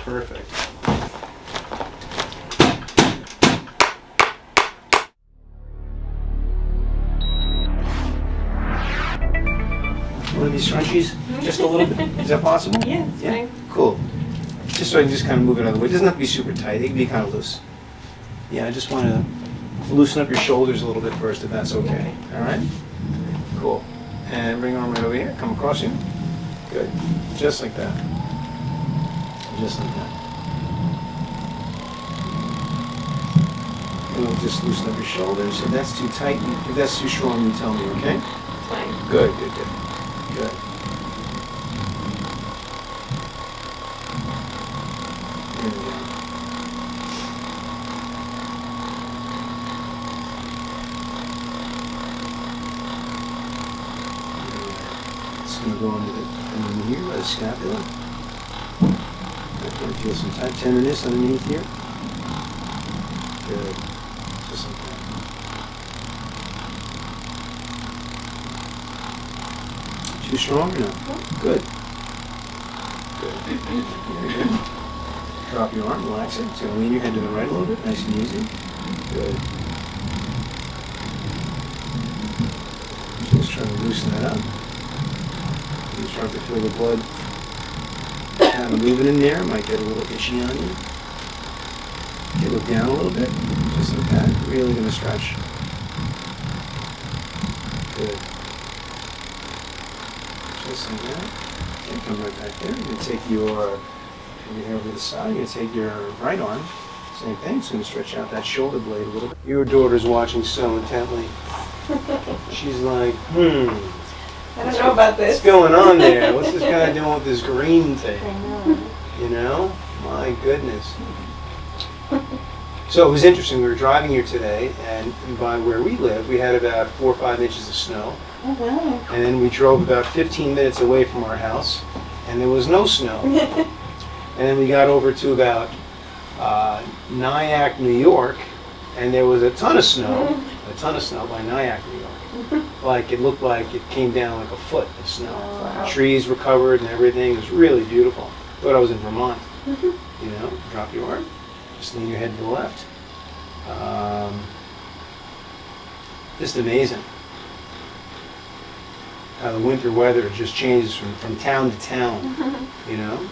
Perfect. One of these scrunchies? Just a little bit? Is that possible? Yeah, it's fine. Cool. Just so I can just kind of move it out of the way. It doesn't have to be super tight. It can be kind of loose. Yeah, I just want to loosen up your shoulders a little bit first, if that's okay. All right? Cool. And bring your arm right over here. Come across here. Good. Just like that. Just like that. And we'll just loosen up your shoulders. If that's too tight, if that's too strong, you tell me, okay? It's fine. Good, good, good. Good. There we go. It's going to go under here by the scapula. I'm going to feel some tight tenderness underneath here. Good. Just like that. Too strong or no? Good. Good. Very good. Drop your arm, relax it. So lean your head to the right a little bit, nice and easy. Good. Just try to loosen that up. You start to feel the blood kind of moving in there. Might get a little itchy on you. Okay, look down a little bit, just like that. Really going to stretch. Good. Just like that. Okay, come right back there. You're going to take your hand over to the side. You're going to take your right arm. Same thing. It's going to stretch out that shoulder blade a little bit. Your daughter's watching so intently. She's like, I don't know about this. What's going on there? What's this guy doing with this green thing? I know. You know? My goodness. So it was interesting. We were driving here today, and by where we live, we had about 4 or 5 inches of snow. Oh, wow. And then we drove about 15 minutes away from our house, and there was no snow. And then we got over to about Nyack, New York, and there was a ton of snow by Nyack, New York. Like it looked like it came down like a foot of snow. Oh, wow. Trees were covered and everything. It was really beautiful. Thought I was in Vermont. You know, drop your arm, just lean your head to the left. Just amazing how the winter weather just changes from town to town. You know.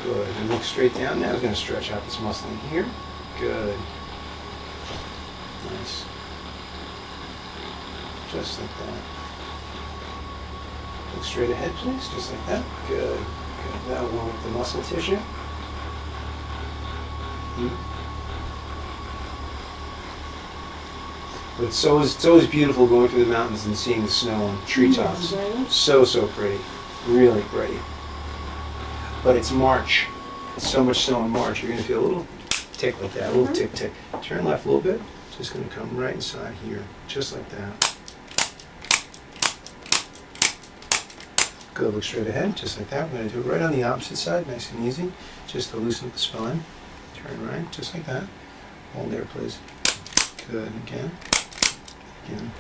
Good. And look straight down. Now it's going to stretch out this muscle in here. Good. Nice. Just like that. Look straight ahead, please. Just like that. Good. Good. That will warm up the muscle tissue. But it's always beautiful going through the mountains and seeing the snow on treetops. So pretty. Really pretty. But it's March. It's so much snow in March. You're going to feel a little tick like that. A little tick. Turn left a little bit. Just going to come right inside here. Just like that. Good. Look straight ahead. Just like that. We're going to do it right on the opposite side. Nice and easy. Just to loosen up the spine. Turn right. Just like that. Hold there, please. Good. Again. Again.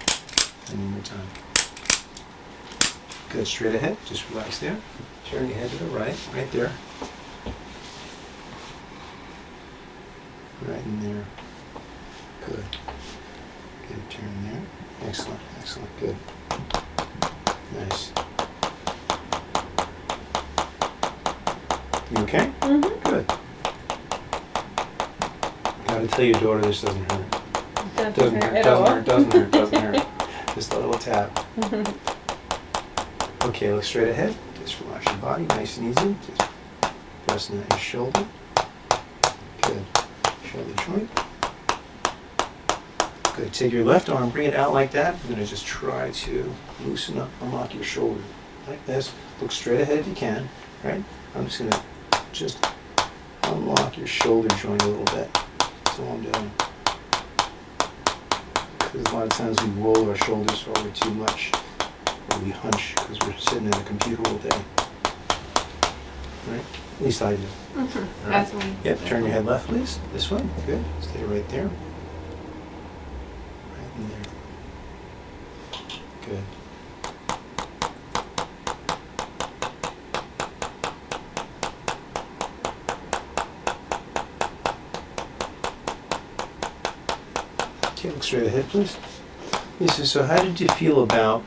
And one more time. Good. Straight ahead. Just relax there. Turn your head to the right. Right there. Right in there. Good. Good. Turn there. Excellent. Excellent. Good. Nice. You okay? Good. Gotta tell your daughter this doesn't hurt. Doesn't hurt. Just a little tap. Okay, look straight ahead. Just relax your body, nice and easy. Just pressing at your shoulder. Good. Shoulder joint. Good. Take your left arm, bring it out like that. We're going to just try to loosen up, unlock your shoulder. Like this. Look straight ahead if you can. Right? I'm just going to unlock your shoulder joint a little bit. That's all I'm doing. Because a lot of times we roll our shoulders forward too much. Or we hunch because we're sitting at a computer all day. Right? At least I do. Mm-hmm. Right. That's me. Yep, turn your head left, please. This way. Good. Stay right there. Right in there. Good. Okay, look straight ahead, please. Lisa, so how did you feel about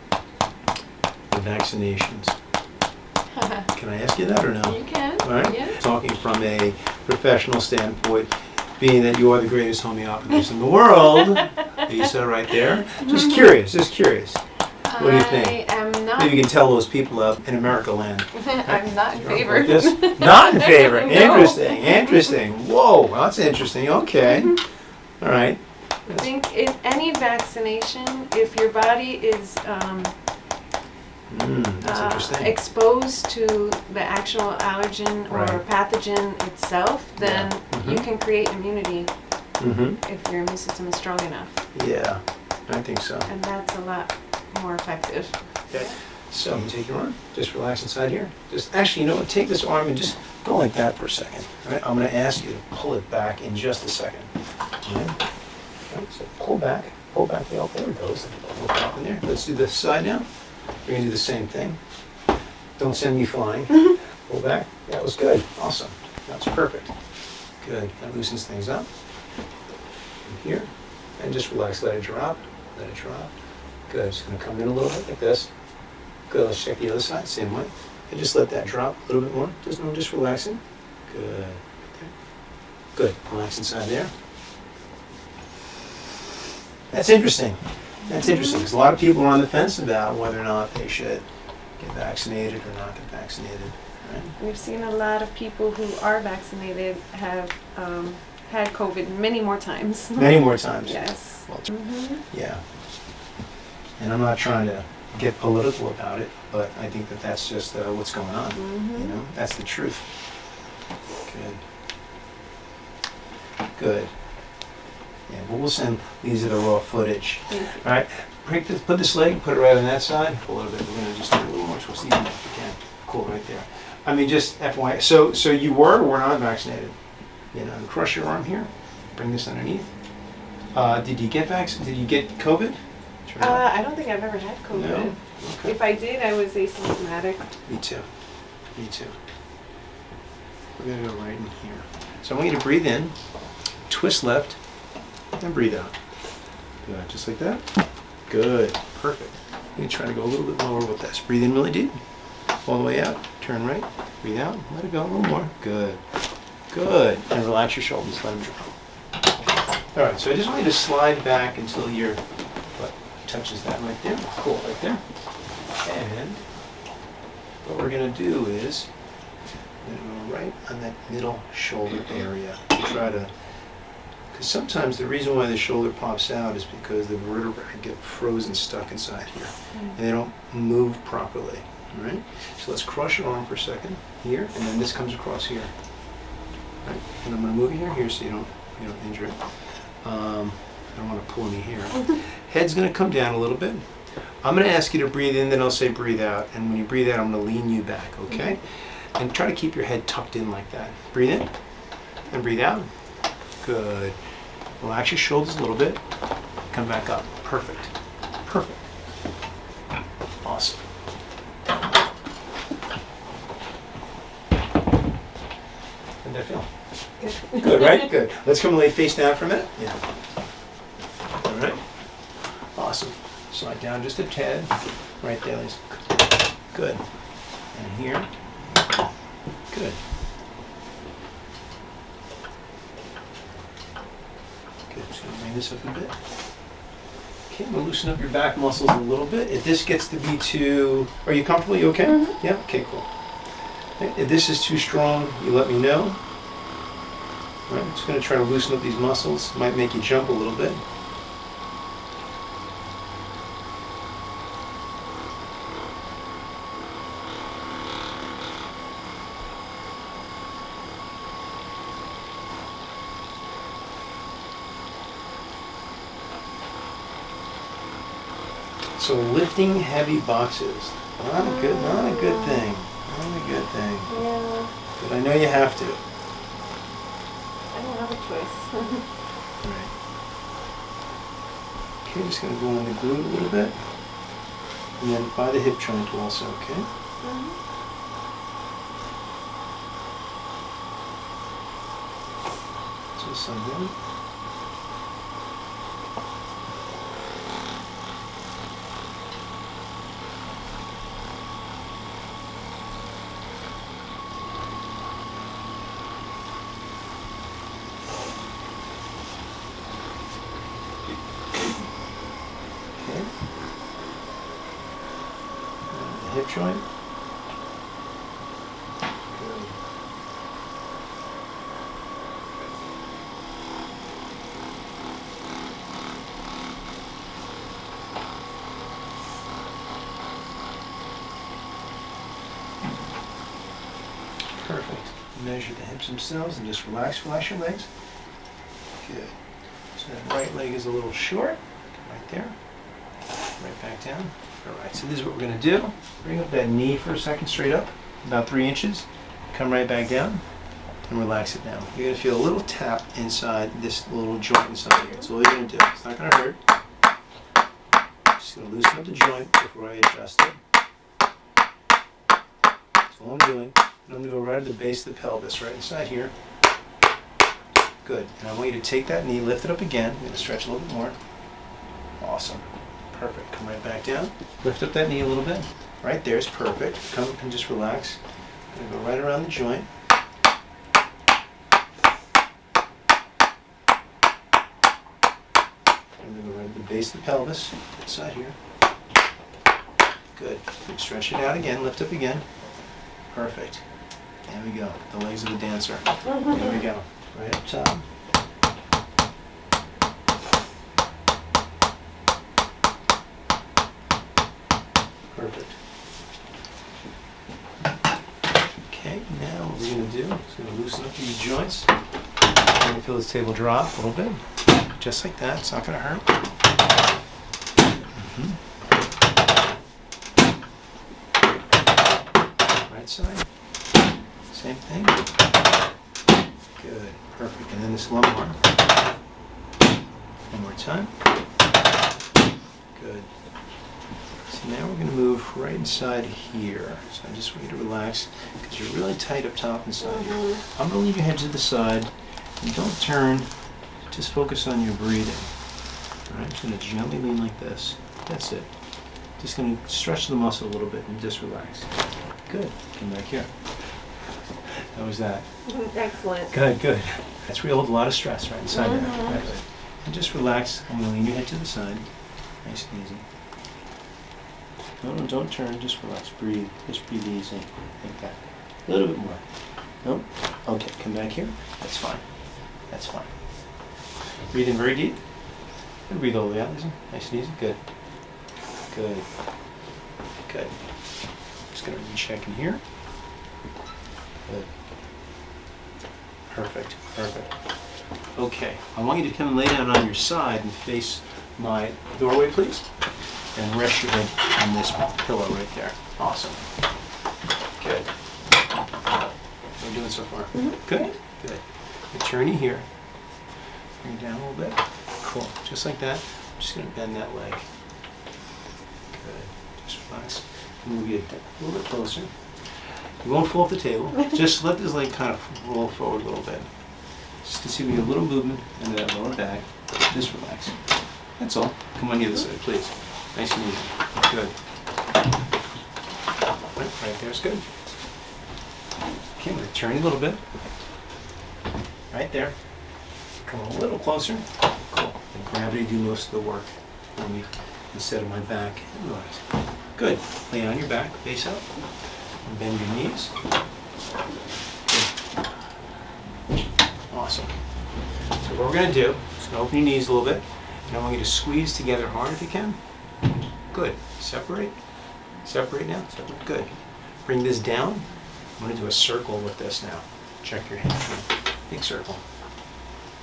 the vaccinations? Can I ask you that or no? You can. All right. Yeah. Talking from a professional standpoint, being that you are the greatest homeopathist in the world, Lisa, right there. Just curious. What do you think? I am not. Maybe you can tell those people out in America land. I'm not in favor. Like this? Not in favor. No. Interesting. Whoa, well, that's interesting. Okay. All right. I think in any vaccination, if your body is That's interesting. exposed to the actual allergen or Right. pathogen itself, then Yeah. you can create immunity Mm-hmm. if your immune system is strong enough. Yeah, I think so. And that's a lot more effective. Okay. So you take your arm, just relax inside here. Just actually, you know what? Take this arm and just go like that for a second. All right? I'm going to ask you to pull it back in just a second. All right? All right, so pull back the elbow. There it goes. Pull it up in there. Let's do this side now. We're going to do the same thing. Don't send me flying. Pull back. That was good. Awesome. That's perfect. Good. That loosens things up. And here. And just relax. Let it drop. Let it drop. Good. Just going to come in a little bit like this. Good. Let's check the other side. Same way. And just let that drop a little bit more. Just relaxing. Good. Okay. Good. Relax inside there. That's interesting. Because a lot of people are on the fence about whether or not they should get vaccinated or not get vaccinated. Right? We've seen a lot of people who are vaccinated have had COVID many more times. Many more times. Yes. Well, Mhm. yeah. And I'm not trying to get political about it, but I think that that's just what's going on. Mhm. You know, that's the truth. Good. Yeah, but we'll send these are the raw footage. Thank you. All right, put this leg, put it right on that side. A little bit. We're gonna just do a little more twist, even if we can. Cool, right there. I mean, just FYI. So you were or were not vaccinated? You know, crush your arm here. Bring this underneath. Did you get Did you get COVID? I don't think I've ever had COVID. No. Okay. If I did, I was asymptomatic. Me too. We're gonna go right in here. So I want you to breathe in, twist left, and breathe out. Good, just like that. Good, perfect. I'm gonna try to go a little bit lower with this. Breathe in really deep, all the way out. Turn right, breathe out, let it go a little more. Good, and relax your shoulders. Let them drop. All right, so I just want you to slide back until your butt touches that right there. Cool, right there. And what we're gonna do is we're gonna go right on that middle shoulder area. Try to, because sometimes the reason why the shoulder pops out is because the vertebrae get frozen stuck inside here, and they don't move properly. All right. So let's cross your arm for a second here, and then this comes across here. Right. And I'm gonna move you here so you don't injure it. I don't want to pull any hair. Head's gonna come down a little bit. I'm going to ask you to breathe in, then I'll say breathe out. And when you breathe out, I'm going to lean you back, okay? And try to keep your head tucked in like that. Breathe in and breathe out. Good. Relax your shoulders a little bit. Come back up. Perfect. Awesome. How'd that feel? Good, right? Good. Let's come and lay face down for a minute. Yeah. All right. Awesome. Slide down just a tad. Right there, Lisa. Good. And here. Good. Good. Just going to bring this up a bit. Okay, we'll loosen up your back muscles a little bit. If this gets to be too... Are you comfortable? You okay? Mm-hmm. Yeah? Okay, cool. If this is too strong, you let me know. All right, I'm just going to try to loosen up these muscles. Might make you jump a little bit. So lifting heavy boxes, not a good thing. Yeah. But I know you have to. I don't have a choice. Right. Okay, just gonna go on the glute a little bit, and then by the hip joint also. Okay. Just like that. joint. Good. Perfect. Measure the hips themselves and just relax your legs. Good. So that right leg is a little short, right there. Right back down. All right, so this is what we're gonna do. Bring up that knee for a second, straight up, about 3 inches. Come right back down and relax it down. You're gonna feel a little tap inside this little joint inside here. That's all you're gonna do. It's not gonna hurt. Just gonna loosen up the joint before I adjust it. That's all I'm doing. And I'm gonna go right at the base of the pelvis, right inside here. Good. And I want you to take that knee, lift it up again. I'm gonna stretch a little bit more. Awesome. Perfect. Come right back down. Lift up that knee a little bit. Right there is perfect. Come up and just relax. I'm gonna go right around the joint. I'm gonna go right at the base of the pelvis, inside here. Good. Stretch it out again. Lift up again. Perfect. There we go. The legs of the dancer. There we go. Right up top. Perfect. Okay, now what we're going to do is going to loosen up these joints. You're going to feel this table drop a little bit. Just like that. It's not going to hurt. Right side. Same thing. Good. Perfect. And then this lumbar. One more time. Good. So now we're going to move right inside here. So I just want you to relax because you're really tight up top inside here. I'm going to leave your head to the side. And don't turn. Just focus on your breathing. All right. I'm just going to gently lean like this. That's it. Just going to stretch the muscle a little bit and just relax. Good. Come back here. How was that? Excellent. Good, good. That's where you hold a lot of stress right inside there. Right. And just relax. I'm going to lean your head to the side. Nice and easy. No, don't turn. Just relax. Breathe. Just breathe easy. Like that. A little bit more. No? Okay, come back here. That's fine. That's fine. Breathe in very deep. And breathe all the way out. Listen. Nice and easy. Good. Good. Good. Just going to recheck in here. Good. Perfect, perfect. Okay, I want you to come and lay down on your side and face my doorway, please. And rest your head on this pillow right there. Awesome. Good. How are you doing so far? Good? Good. Turn you here. Bring it down a little bit. Cool. Just like that. I'm just going to bend that leg. Good. Just relax. Move you a little bit closer. You won't fall off the table. Just let this leg kind of roll forward a little bit. Just to see we get a little movement into that lower back. Just relax. That's all. Come on the other side, please. Nice and easy. Good. Right there's good. Okay, I'm going to turn you a little bit. Right there. Come a little closer. Cool. And gravity do most of the work for me instead of my back. Relax. Good. Lay on your back, face up. And bend your knees. Good. Awesome. So what we're going to do is going to open your knees a little bit. And I want you to squeeze together hard if you can. Good. Separate. Separate now. Separate. Good. Bring this down. I'm going to do a circle with this now. Check your hamstring. Big circle.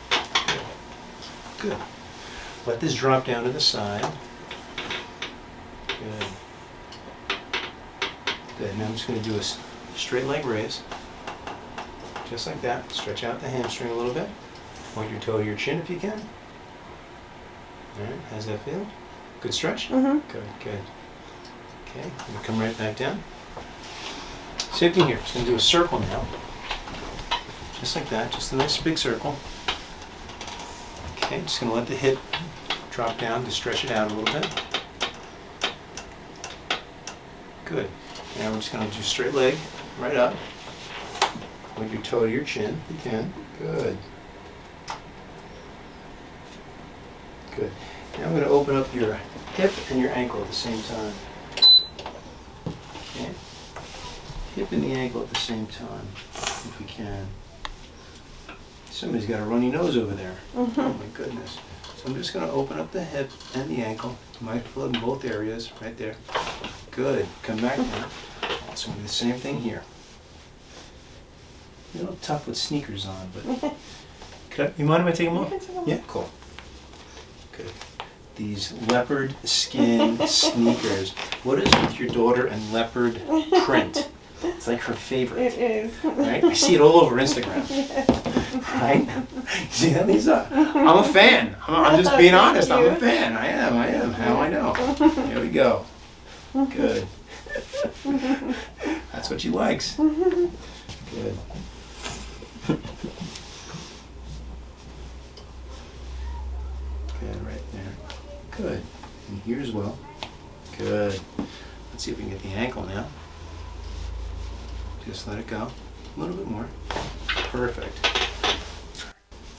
Good. Good. Let this drop down to the side. Good. Good. Now I'm just going to do a straight leg raise. Just like that. Stretch out the hamstring a little bit. Point your toe to your chin if you can. All right. How's that feel? Good stretch? Good, good. Okay. I'm going to come right back down. Same thing here. Just going to do a circle now. Just like that. Just a nice big circle. Okay. Just going to let the hip drop down to stretch it out a little bit. Good. Now we're just going to do straight leg, right up. Point your toe to your chin, if you can. Good. Good. Now I'm going to open up your hip and your ankle at the same time. Okay. hip and the ankle at the same time, if we can. Somebody's got a runny nose over there. Oh my goodness. So I'm just going to open up the hip and the ankle. Might flood in both areas, right there. Good. Come back now. So we'll do the same thing here. A little tough with sneakers on, but you mind if I take them off? Yeah, cool. Good. These leopard skin sneakers. What is with your daughter and leopard print? It's like her favorite. It is. Right? I see it all over Instagram. Right? See that, Lisa? I'm a fan. I'm just being honest. I'm a fan. I am. How I know. Here we go. Good. That's what she likes. Good. Good, right there. Good. And here as well. Good. Let's see if we can get the ankle now. Just let it go. A little bit more. Perfect.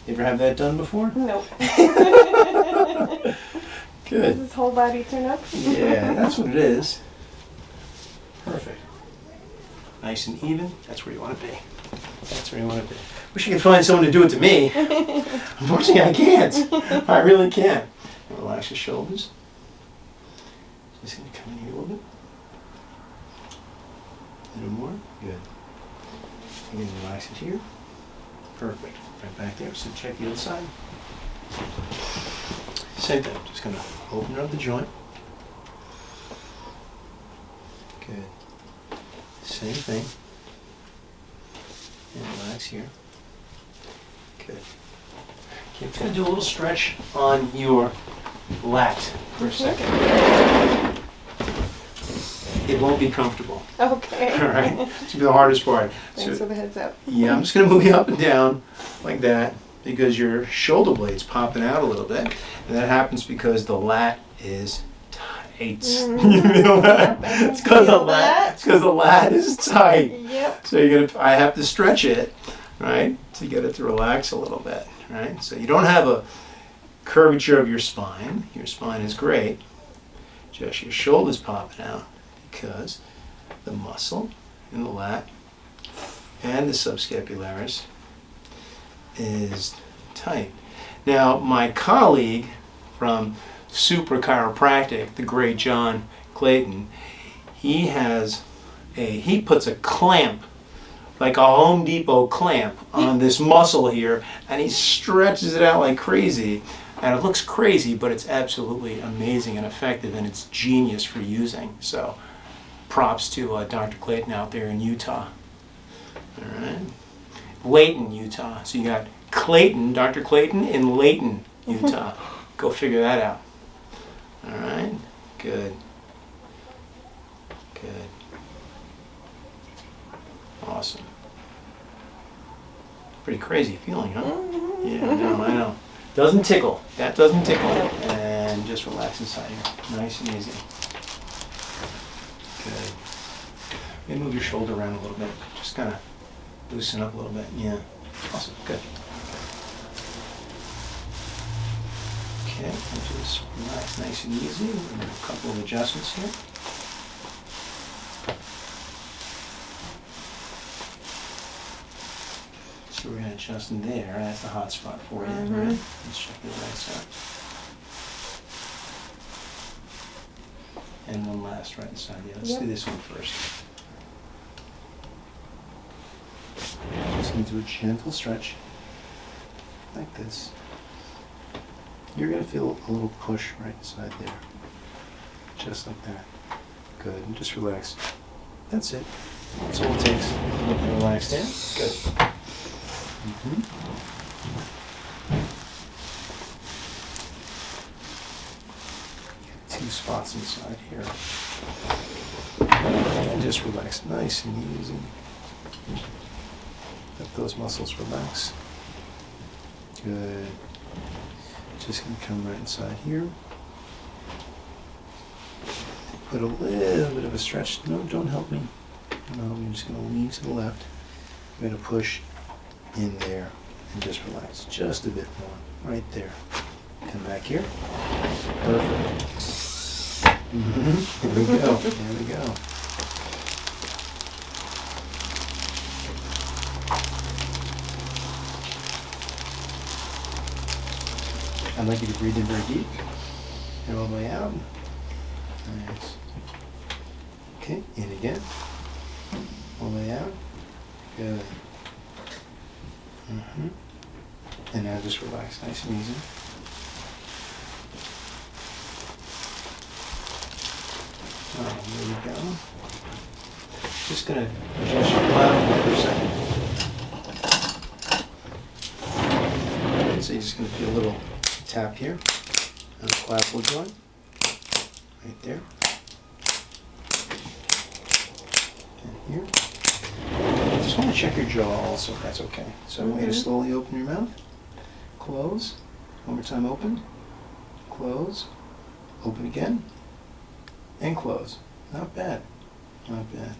You ever have that done before? Nope. Good. Does his whole body turn up? Yeah, that's what it is. Perfect. Nice and even. That's where you want to be. That's where you want to be. Wish I could find someone to do it to me. Unfortunately, I can't. I really can't. Relax your shoulders. Just going to come in here a little bit. A little more. Good. Again, relax it here. Perfect. Right back there. So check the other side. Same thing. Just going to open up the joint. Good. Same thing. And relax here. Good. Okay, I'm going to do a little stretch on your lat for a second. It won't be comfortable. Okay. All right. It's going to be the hardest part. Thanks for the heads up. Yeah, I'm just going to move you up and down like that because your shoulder blade's popping out a little bit. And that happens because the lat is tight. You feel that? It's because the lat is tight. Yep. So I have to stretch it, right, to get it to relax a little bit, right? So you don't have a curvature of your spine. Your spine is great. Just your shoulders popping out because the muscle in the lat and the subscapularis is tight. Now, my colleague from Super Chiropractic, the great John Clayton, he puts a clamp, like a Home Depot clamp, on this muscle here, and he stretches it out like crazy. And it looks crazy, but it's absolutely amazing and effective, and it's genius for using. So, props to Dr. Clayton out there in Utah. All right. Layton, Utah. So you got Clayton, Dr. Clayton in Layton, Utah. Go figure that out. All right. Good. Good. Awesome. Pretty crazy feeling, huh? Yeah, I know. Doesn't tickle. That doesn't tickle. And just relax inside here. Nice and easy. Good. Maybe move your shoulder around a little bit. Just kind of loosen up a little bit. Yeah. Awesome. Good. Okay. Just relax nice and easy. We're going to do a couple of adjustments here. So we're going to adjust in there. That's the hot spot for you. Right? Let's check the right side. And one last right side. Yeah, let's do this one first. Just going to do a gentle stretch. Like this. You're going to feel a little push right inside there. Just like that. Good. And just relax. That's it. That's all it takes. Relax there. Good. Two spots inside here. And just relax nice and easy. Let those muscles relax. Good. Just going to come right inside here. Put a little bit of a stretch. No, don't help me. No, I'm just going to lean to the left. I'm going to push in there and just relax just a bit more. Right there. Come back here. Perfect. There we go. There we go. I'd like you to breathe in very deep and all the way out. Nice. Okay, in again. All the way out. Good. And now just relax, nice and easy. Oh, there we go. Just gonna adjust your clavicle for a second. So you're just gonna feel a little tap here on the clavicle joint, right there, and here. Just want to check your jaw also, if that's okay. So I want you to slowly open your mouth, close, one more time open, close, open again, and close. Not bad, not bad.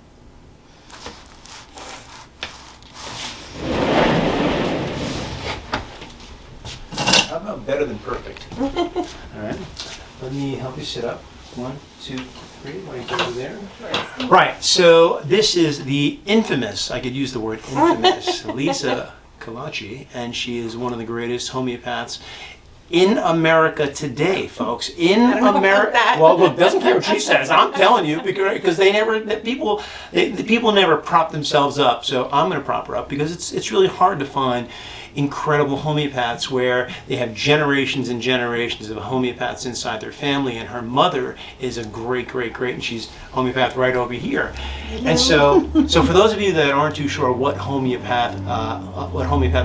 How about better than perfect? All right, let me help you sit up. 1, 2, 3, right over there. Right, so this is the infamous, I could use the word infamous, Lisa Kalachi, and she is one of the greatest homeopaths in America today, folks. In America. Well, look, doesn't care what she says. I'm telling you, because the people never prop themselves up. So I'm going to prop her up because it's really hard to find incredible homeopaths where they have generations and generations of homeopaths inside their family, and her mother is a great, and she's homeopath right over here. Hello. And so for those of you that aren't too sure what homeopathic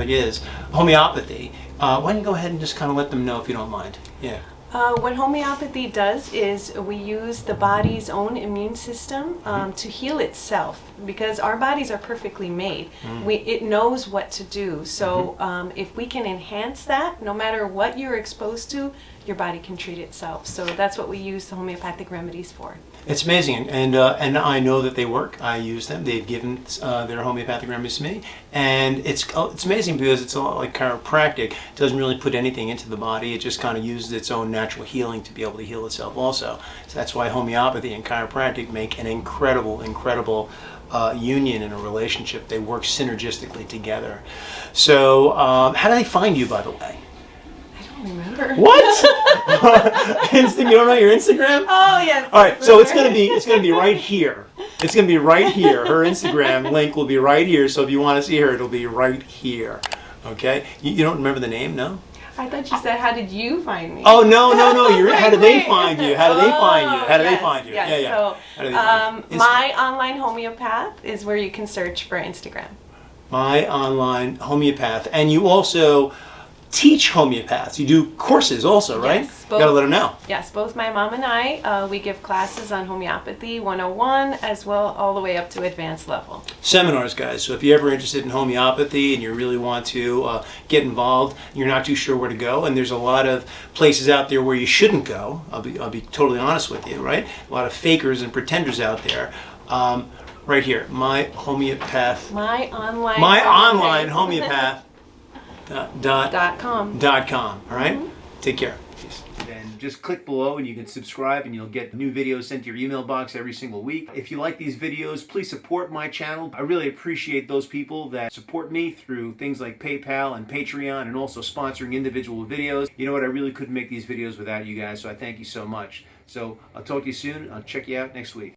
is, homeopathy, why don't you go ahead and just kind of let them know if you don't mind. Yeah. What homeopathy does is we use the body's own immune system to heal itself, because our bodies are perfectly made. It knows what to do. So if we can enhance that, no matter what you're exposed to, your body can treat itself. So that's what we use the homeopathic remedies for. It's amazing, and I know that they work. I use them. They've given their homeopathic remedies to me, and it's amazing because it's a lot like chiropractic. It doesn't really put anything into the body. It just kind of uses its own natural healing to be able to heal itself also. So that's why homeopathy and chiropractic make an incredible union in a relationship. They work synergistically together. So how do they find you, by the way? Remember. What? You don't know your Instagram? Oh yes. All right, so it's gonna be right here. It's gonna be right here. Her Instagram link will be right here. So if you want to see her, it'll be right here. Okay. You don't remember the name, no? I thought you said, "How did you find me?" Oh no. How did they find you? How do they find you? How do they find you? Yes. Yeah. So How do they find you? My online homeopath is where you can search for Instagram. My online homeopath, and you also teach homeopaths. You do courses also, right? Yes, you gotta let them know. Yes, both my mom and I, we give classes on homeopathy 101 as well all the way up to advanced level. Seminars, guys. So if you're ever interested in homeopathy and you really want to get involved, you're not too sure where to go, and there's a lot of places out there where you shouldn't go. I'll be totally honest with you, right? A lot of fakers and pretenders out there. Right here, my homeopath. My online homeopath. .com. All right? Take care. Peace. And just click below and you can subscribe and you'll get new videos sent to your email box every single week. If you like these videos, please support my channel. I really appreciate those people that support me through things like PayPal and Patreon and also sponsoring individual videos. You know what? I really couldn't make these videos without you guys, so I thank you so much. So I'll talk to you soon. I'll check you out next week.